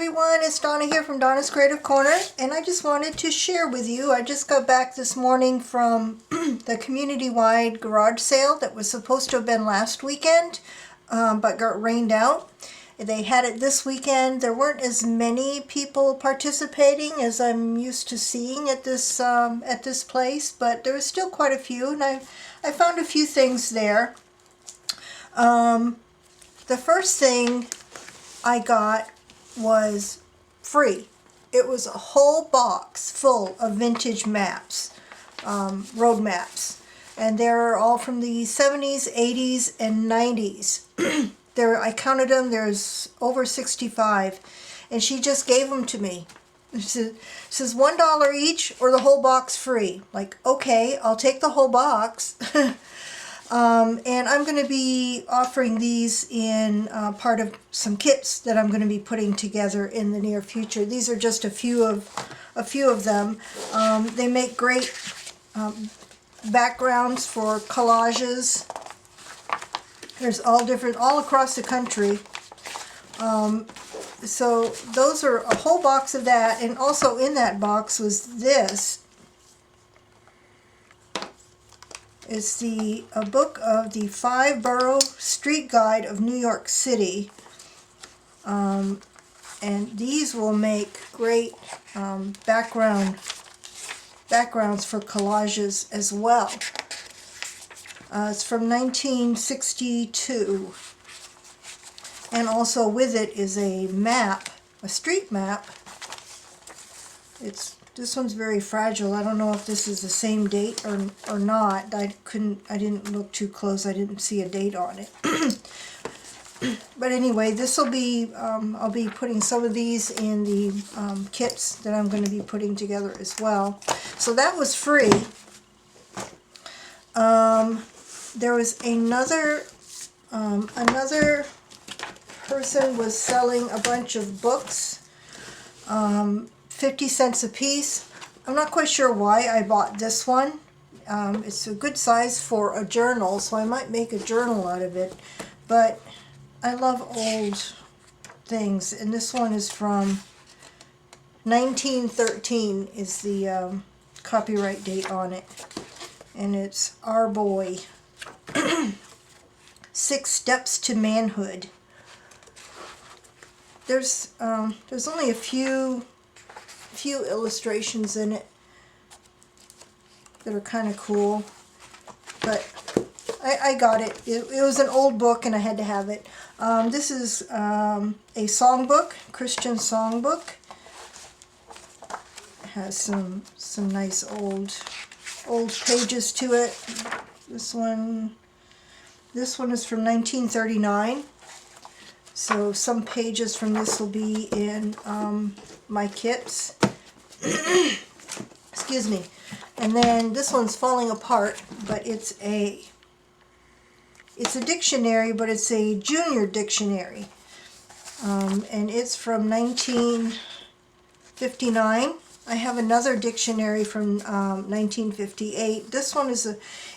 everyone, it's Donna here from Donna's Creative Corner, and I just wanted to share with you, I just got back this morning from the community-wide garage sale that was supposed to have been last weekend, but got rained out. They had it this weekend. There weren't as many people participating as I'm used to seeing at this place, but there was still quite a few, and I found a few things there. The first thing I got was free. It was a whole box full of vintage maps, road maps, and they're all from the 70s, 80s, and 90s. I counted them, there's over 65, and she just gave them to me. She says $1 each or the whole box free. Like, okay, I'll take the whole box. And I'm going to be offering these in part of some kits that I'm going to be putting together in the near future. These are just a few of them. They make great backgrounds for collages. There's all across the country. So those are a whole box of that, and also in that box was this. It's a book of the 5-borough street guide of New York City. And these will make great backgrounds for collages as well. It's from 1962. And also with it is a map, a street map. This one's very fragile. I don't know if this is the same date or not. I didn't look too close. I didn't see a date on it. But anyway, this will be, I'll be putting some of these in the kits that I'm going to be putting together as well. So that was free. There was another person was selling a bunch of books. 50 cents a piece. I'm not quite sure why I bought this one. It's a good size for a journal, so I might make a journal out of it. But I love old things, and this one is from 1913 is the copyright date on it. And it's Our Boy. 6 Steps to Manhood. There's only a few illustrations in it that are kind of cool, but I got it. It was an old book and I had to have it. This is a songbook, Christian songbook. It has some nice old pages to it. This one is from 1939. So some pages from this will be in my kits. Excuse me. And then this one's falling apart, but it's a dictionary, but it's a junior dictionary. And it's from 1959. I have another dictionary from 1958. This one is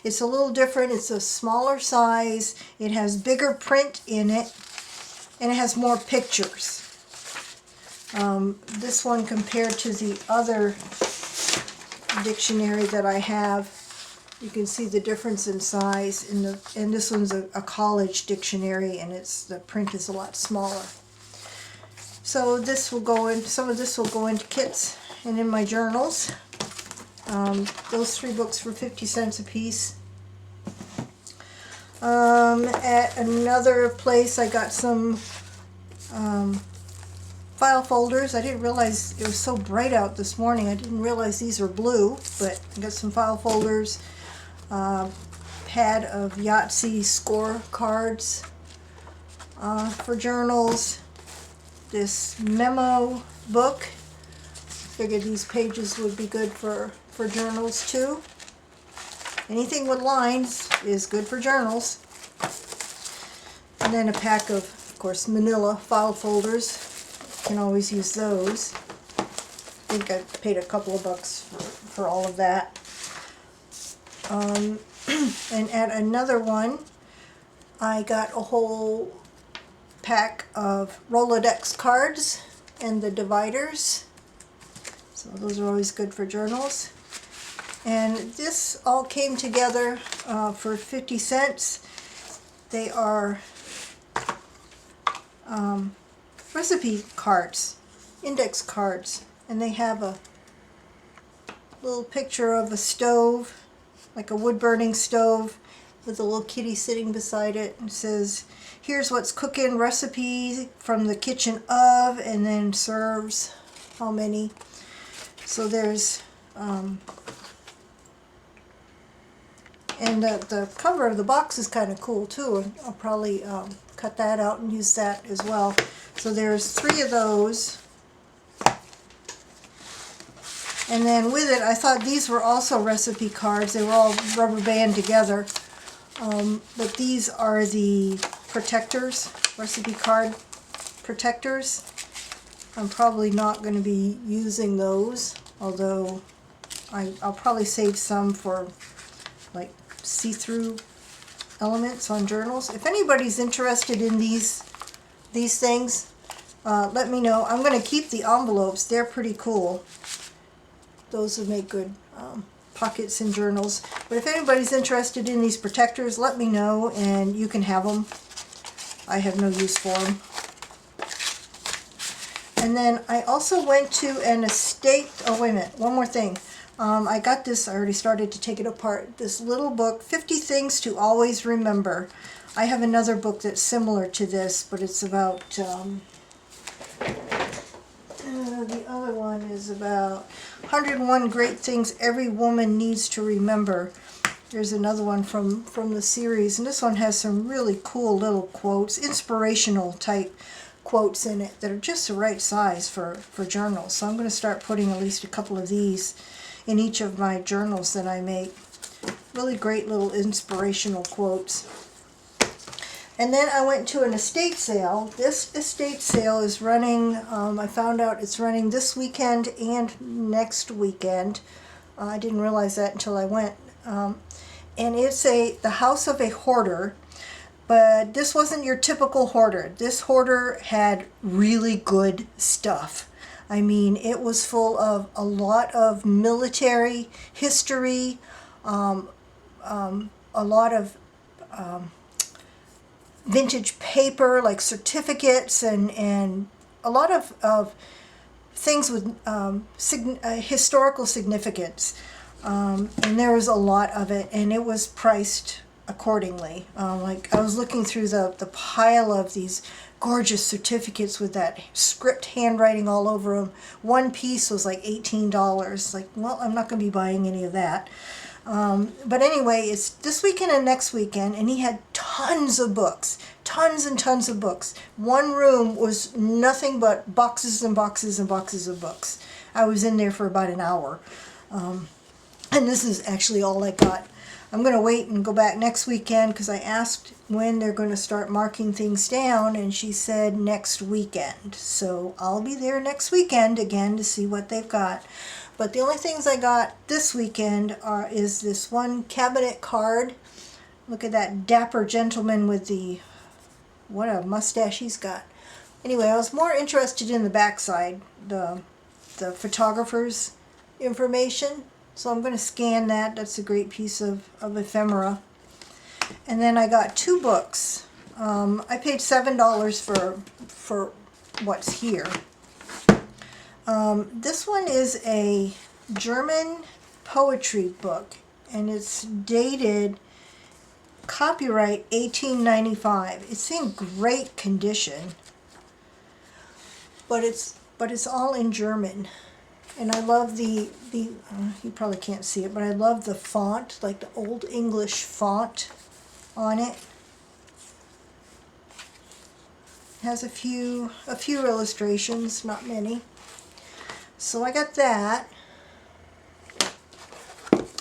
it's a little different. It's a smaller size. It has bigger print in it, and it has more pictures. This one compared to the other dictionary that I have, you can see the difference in size. And this one's a college dictionary, and the print is a lot smaller. So this will go in. Some of this will go into kits and in my journals. Those 3 books for 50 cents a piece. At another place, I got some file folders. I didn't realize it was so bright out this morning. I didn't realize these are blue, but I got some file folders. Pad of Yahtzee score cards for journals. This memo book. Figured these pages would be good for journals too. Anything with lines is good for journals. And then a pack of course, manila file folders. Can always use those. I think I paid a couple of bucks for all of that. And at another one, I got a whole pack of Rolodex cards. and the dividers. So those are always good for journals. And this all came together for 50 cents. They are recipe cards, index cards, and they have a little picture of a stove, like a wood-burning stove, with a little kitty sitting beside it, and says, here's what's cooking, recipe from the kitchen of, and then serves how many. So there's and the cover of the box is kind of cool too. I'll probably cut that out and use that as well. So there's 3 of those. And then with it, I thought these were also recipe cards. They were all rubber band together. But these are the protectors, recipe card protectors. I'm probably not going to be using those, although I'll probably save some for like see-through elements on journals. If anybody's interested in these things, let me know. I'm going to keep the envelopes. They're pretty cool. Those would make good pockets in journals. But if anybody's interested in these protectors, let me know and you can have them. I have no use for them. And then I also went to an estate, oh wait a minute, one more thing. I got this, I already started to take it apart, this little book, 50 Things to Always Remember. I have another book that's similar to this, but it's about, the other one is about 101 Great Things Every Woman Needs to Remember. There's another one from the series, and this one has some really cool little quotes, inspirational type quotes in it that are just the right size for journals. So I'm going to start putting at least a couple of these in each of my journals that I make. Really great little inspirational quotes. And then I went to an estate sale. This estate sale is running, I found out it's running this weekend and next weekend. I didn't realize that until I went. And it's the House of a Hoarder. But this wasn't your typical hoarder. This hoarder had really good stuff. I mean, it was full of a lot of military history, a lot of vintage paper, like certificates, and a lot of things with historical significance. And there was a lot of it, and it was priced accordingly. Like I was looking through the pile of these gorgeous certificates with that script handwriting all over them. One piece was like $18. Like, well, I'm not going to be buying any of that. But anyway, it's this weekend and next weekend, and he had tons of books, tons and tons of books. One room was nothing but boxes and boxes and boxes of books. I was in there for about an hour. And this is actually all I got. I'm going to wait and go back next weekend because I asked when they're going to start marking things down, and she said next weekend. So I'll be there next weekend again to see what they've got. But the only things I got this weekend is this one cabinet card. Look at that dapper gentleman with what a mustache he's got. Anyway, I was more interested in the backside, the photographer's information. So I'm going to scan that. That's a great piece of ephemera. And then I got 2 books. I paid $7 for what's here. This one is a German poetry book, and it's dated copyright 1895. It's in great condition, but it's all in German. And I love the you probably can't see it, but I love the font, like the Old English font on it. It has a few illustrations, not many. So I got that.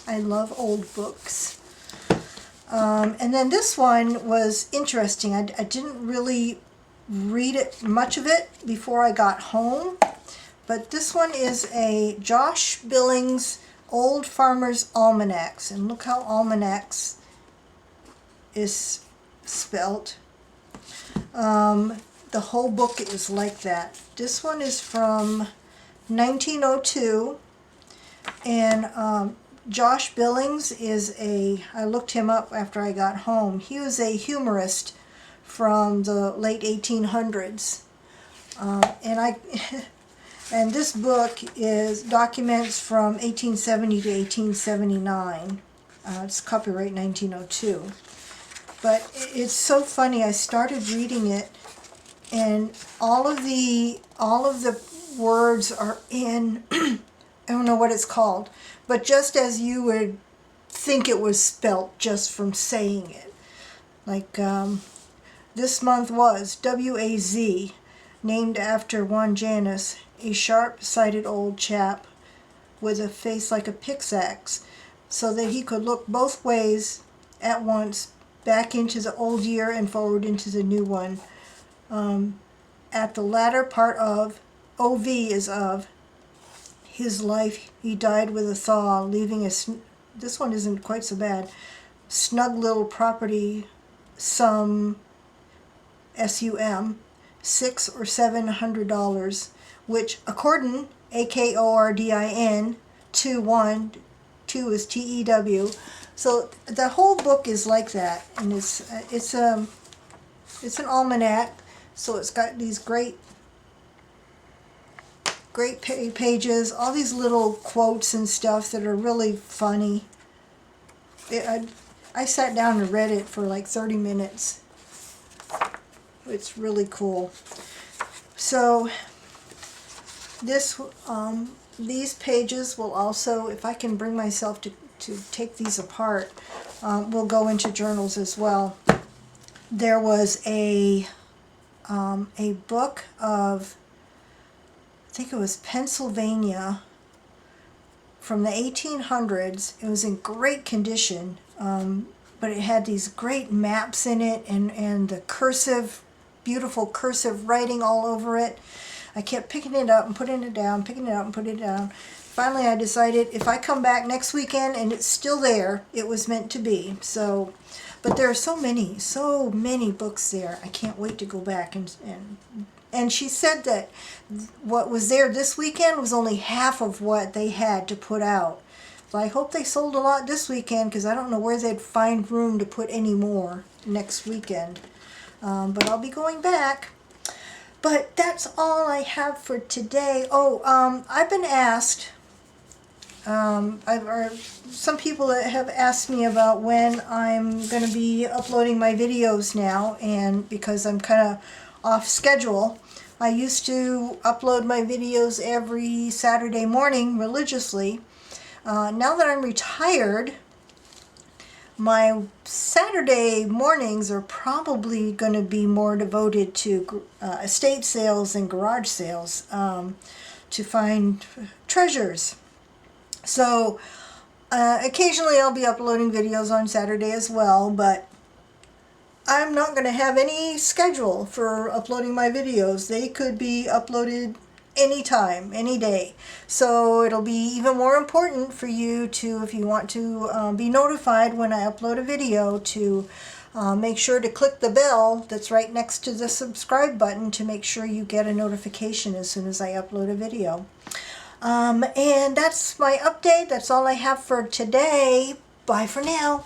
I love old books. And then this one was interesting. I didn't really read much of it before I got home. But this one is a Josh Billings Old Farmer's Almanacs. And look how almanacs is spelt. The the whole book is like that. This one is from 1902, and Josh Billings is I looked him up after I got home. He was a humorist from the late 1800s. And this book is documents from 1870 to 1879. It's copyright 1902. But it's so funny. I started reading it, and all of the words are in I don't know what it's called, but just as you would think it was spelt just from saying it. Like this month was W-A-Z, named after one Janus, a sharp-sighted old chap with a face like a pickaxe, so that he could look both ways at once, back into the old year and forward into the new one. At the latter part of, OV is of, his life he died with a thaw, leaving this one isn't quite so bad, snug little property, some SUM, $600 or $700, which according, AKORDIN, 2 is TEW. So the whole book is like that, and it's an almanac, so it's got these great pages, all these little quotes and stuff that are really funny. I sat down and read it for like 30 minutes. It's really cool. So these pages will also, if I can bring myself to take these apart, will go into journals as well. There was a book of, I think it was Pennsylvania, from the 1800s. It was in great condition, but it had these great maps in it, and the beautiful cursive writing all over it. I kept picking it up and putting it down, picking it up and putting it down. Finally, I decided if I come back next weekend and it's still there, it was meant to be. So, but there are so many books there. I can't wait to go back and she said that what was there this weekend was only half of what they had to put out. So I hope they sold a lot this weekend, because I don't know where they'd find room to put any more next weekend. But I'll be going back. But that's all I have for today. I've been asked, some people have asked me about when I'm going to be uploading my videos now, and because I'm kind of off schedule. I used to upload my videos every Saturday morning religiously. Now that I'm retired, my Saturday mornings are probably going to be more devoted to estate sales and garage sales, to find treasures. So occasionally I'll be uploading videos on Saturday as well, but I'm not going to have any schedule for uploading my videos. They could be uploaded anytime, any day. So it'll be even more important for you to, if you want to be notified when I upload a video, to make sure to click the bell that's right next to the subscribe button to make sure you get a notification as soon as I upload a video. And that's my update. That's all I have for today. Bye for now.